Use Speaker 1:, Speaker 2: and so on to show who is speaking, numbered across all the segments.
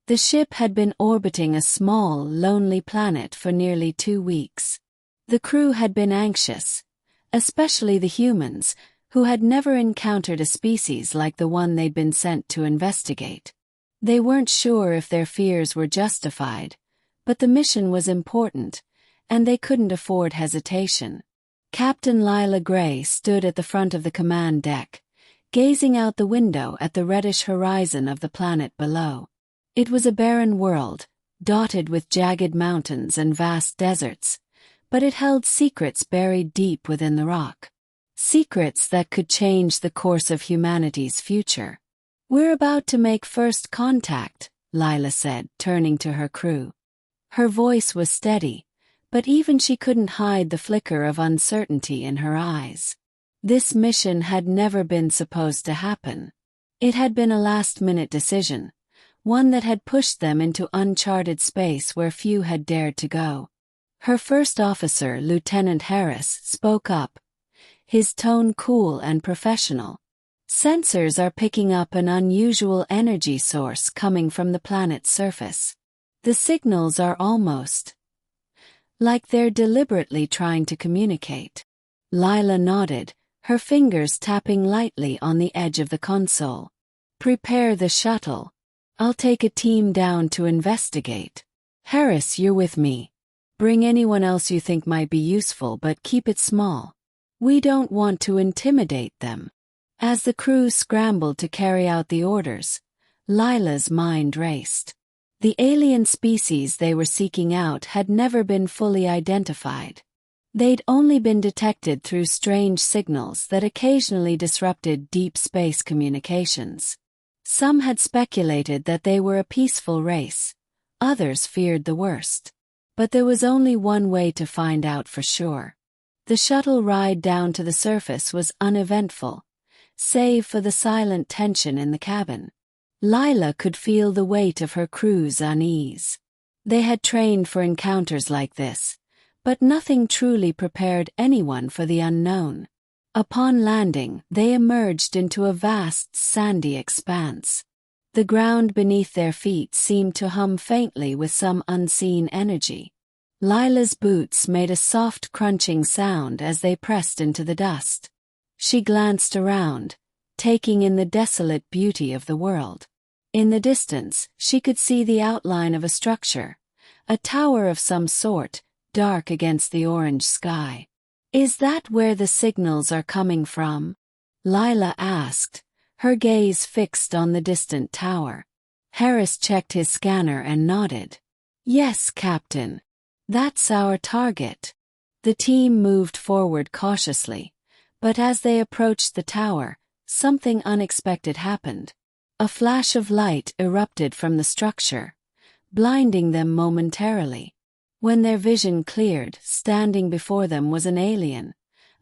Speaker 1: The ship had been orbiting a small, lonely planet for nearly 2 weeks. The crew had been anxious, especially the humans, who had never encountered a species like the one they'd been sent to investigate. They weren't sure if their fears were justified, but the mission was important, and they couldn't afford hesitation. Captain Lila Gray stood at the front of the command deck, gazing out the window at the reddish horizon of the planet below. It was a barren world, dotted with jagged mountains and vast deserts, but it held secrets buried deep within the rock. Secrets that could change the course of humanity's future. "We're about to make first contact," Lila said, turning to her crew. Her voice was steady, but even she couldn't hide the flicker of uncertainty in her eyes. This mission had never been supposed to happen. It had been a last-minute decision, one that had pushed them into uncharted space where few had dared to go. Her first officer, Lieutenant Harris, spoke up, his tone cool and professional. "Sensors are picking up an unusual energy source coming from the planet's surface. The signals are almost like they're deliberately trying to communicate." Lila nodded, her fingers tapping lightly on the edge of the console. "Prepare the shuttle. I'll take a team down to investigate. Harris, you're with me. Bring anyone else you think might be useful, but keep it small. We don't want to intimidate them." As the crew scrambled to carry out the orders, Lila's mind raced. The alien species they were seeking out had never been fully identified. They'd only been detected through strange signals that occasionally disrupted deep space communications. Some had speculated that they were a peaceful race, others feared the worst. But there was only one way to find out for sure. The shuttle ride down to the surface was uneventful, save for the silent tension in the cabin. Lila could feel the weight of her crew's unease. They had trained for encounters like this, but nothing truly prepared anyone for the unknown. Upon landing, they emerged into a vast, sandy expanse. The ground beneath their feet seemed to hum faintly with some unseen energy. Lila's boots made a soft crunching sound as they pressed into the dust. She glanced around, taking in the desolate beauty of the world. In the distance, she could see the outline of a structure, a tower of some sort, dark against the orange sky. "Is that where the signals are coming from?" Lila asked, her gaze fixed on the distant tower. Harris checked his scanner and nodded. "Yes, Captain. That's our target." The team moved forward cautiously, but as they approached the tower, something unexpected happened. A flash of light erupted from the structure, blinding them momentarily. When their vision cleared, standing before them was an alien,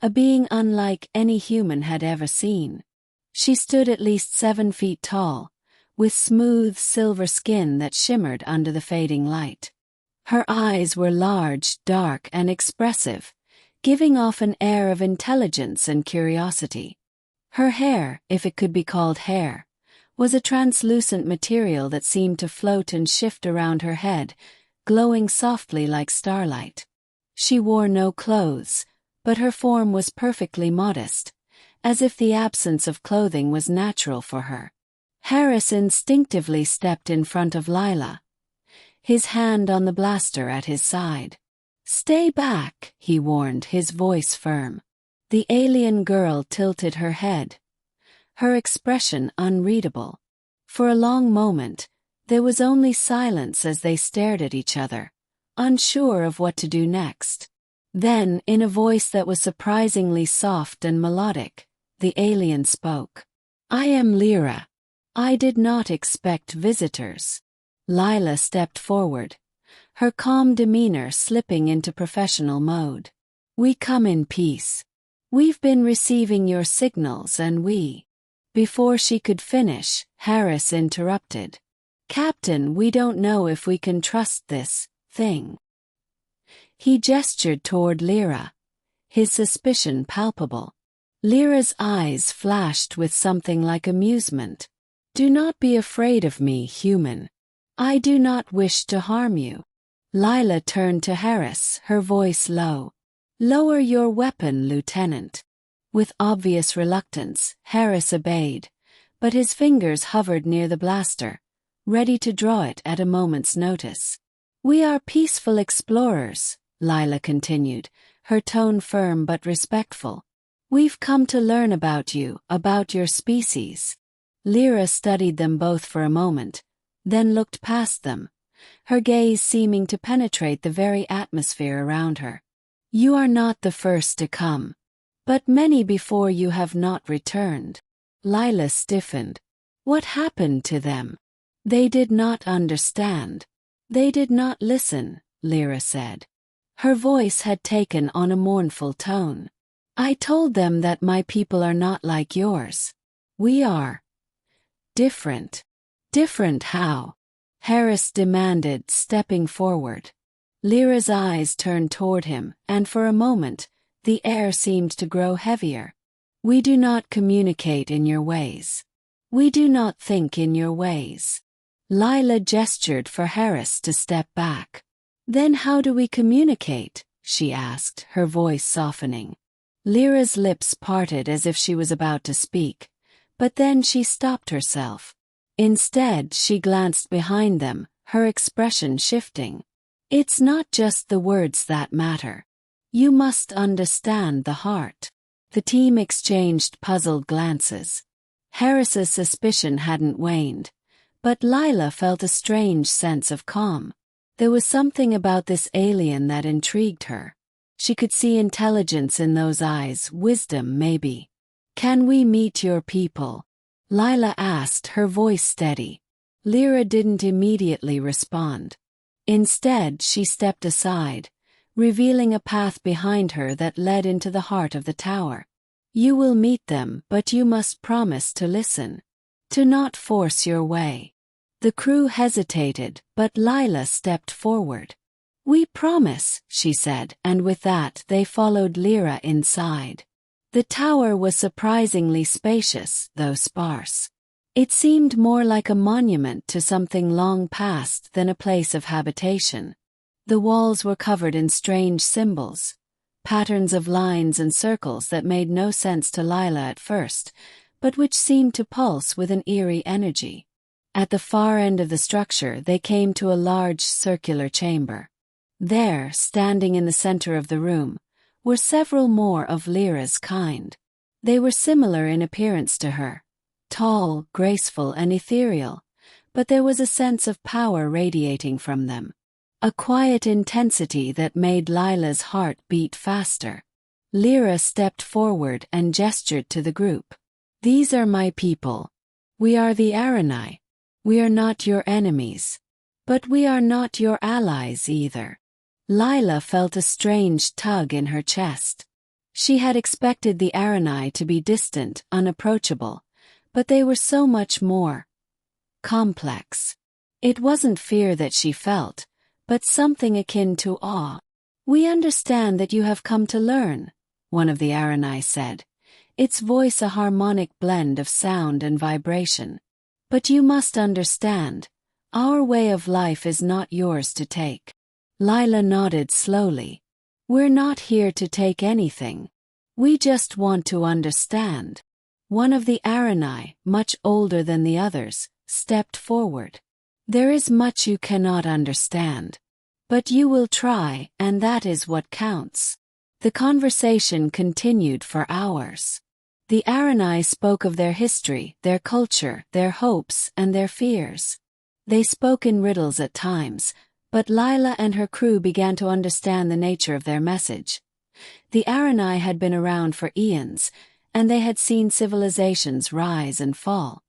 Speaker 1: a being unlike any human had ever seen. She stood at least 7 feet tall, with smooth silver skin that shimmered under the fading light. Her eyes were large, dark, and expressive, giving off an air of intelligence and curiosity. Her hair, if it could be called hair, was a translucent material that seemed to float and shift around her head, glowing softly like starlight. She wore no clothes, but her form was perfectly modest, as if the absence of clothing was natural for her. Harris instinctively stepped in front of Lila, his hand on the blaster at his side. "Stay back," he warned, his voice firm. The alien girl tilted her head, her expression unreadable. For a long moment, there was only silence as they stared at each other, unsure of what to do next. Then, in a voice that was surprisingly soft and melodic, the alien spoke. "I am Lyra. I did not expect visitors." Lila stepped forward, her calm demeanor slipping into professional mode. "We come in peace. We've been receiving your signals and we—" Before she could finish, Harris interrupted. "Captain, we don't know if we can trust this thing." He gestured toward Lyra, his suspicion palpable. Lyra's eyes flashed with something like amusement. "Do not be afraid of me, human. I do not wish to harm you. Lila turned to Harris, her voice low. Lower your weapon, Lieutenant. With obvious reluctance, Harris obeyed, but his fingers hovered near the blaster, ready to draw it at a moment's notice. We are peaceful explorers, Lila continued, her tone firm but respectful. We've come to learn about you, about your species. Lyra studied them both for a moment, then looked past them, her gaze seeming to penetrate the very atmosphere around her. You are not the first to come, but many before you have not returned. Lila stiffened. What happened to them? They did not understand. They did not listen, Lyra said. Her voice had taken on a mournful tone. I told them that my people are not like yours. We are different. Different how? Harris demanded, stepping forward. Lyra's eyes turned toward him, and for a moment, the air seemed to grow heavier. We do not communicate in your ways. We do not think in your ways. Lila gestured for Harris to step back. Then how do we communicate? She asked, her voice softening. Lyra's lips parted as if she was about to speak, but then she stopped herself. Instead, she glanced behind them, her expression shifting. It's not just the words that matter. You must understand the heart. The team exchanged puzzled glances. Harris's suspicion hadn't waned, but Lila felt a strange sense of calm. There was something about this alien that intrigued her. She could see intelligence in those eyes, wisdom maybe. Can we meet your people? Lila asked, her voice steady. Lyra didn't immediately respond. Instead, she stepped aside, revealing a path behind her that led into the heart of the tower. You will meet them, but you must promise to listen. To not force your way. The crew hesitated, but Lila stepped forward. We promise, she said, and with that they followed Lyra inside. The tower was surprisingly spacious, though sparse. It seemed more like a monument to something long past than a place of habitation. The walls were covered in strange symbols, patterns of lines and circles that made no sense to Lila at first, but which seemed to pulse with an eerie energy. At the far end of the structure they came to a large circular chamber. There, standing in the center of the room, were several more of Lyra's kind. They were similar in appearance to her, tall, graceful, and ethereal, but there was a sense of power radiating from them. A quiet intensity that made Lila's heart beat faster. Lyra stepped forward and gestured to the group. These are my people. We are the Aranai. We are not your enemies. But we are not your allies either. Lila felt a strange tug in her chest. She had expected the Aranai to be distant, unapproachable, but they were so much more complex. It wasn't fear that she felt, but something akin to awe. We understand that you have come to learn, one of the Aranai said, its voice a harmonic blend of sound and vibration. But you must understand, our way of life is not yours to take. Lila nodded slowly. We're not here to take anything. We just want to understand. One of the Aranai, much older than the others, stepped forward. There is much you cannot understand. But you will try, and that is what counts. The conversation continued for hours. The Aranai spoke of their history, their culture, their hopes, and their fears. They spoke in riddles at times, but Lila and her crew began to understand the nature of their message. The Aranai had been around for eons, and they had seen civilizations rise and fall.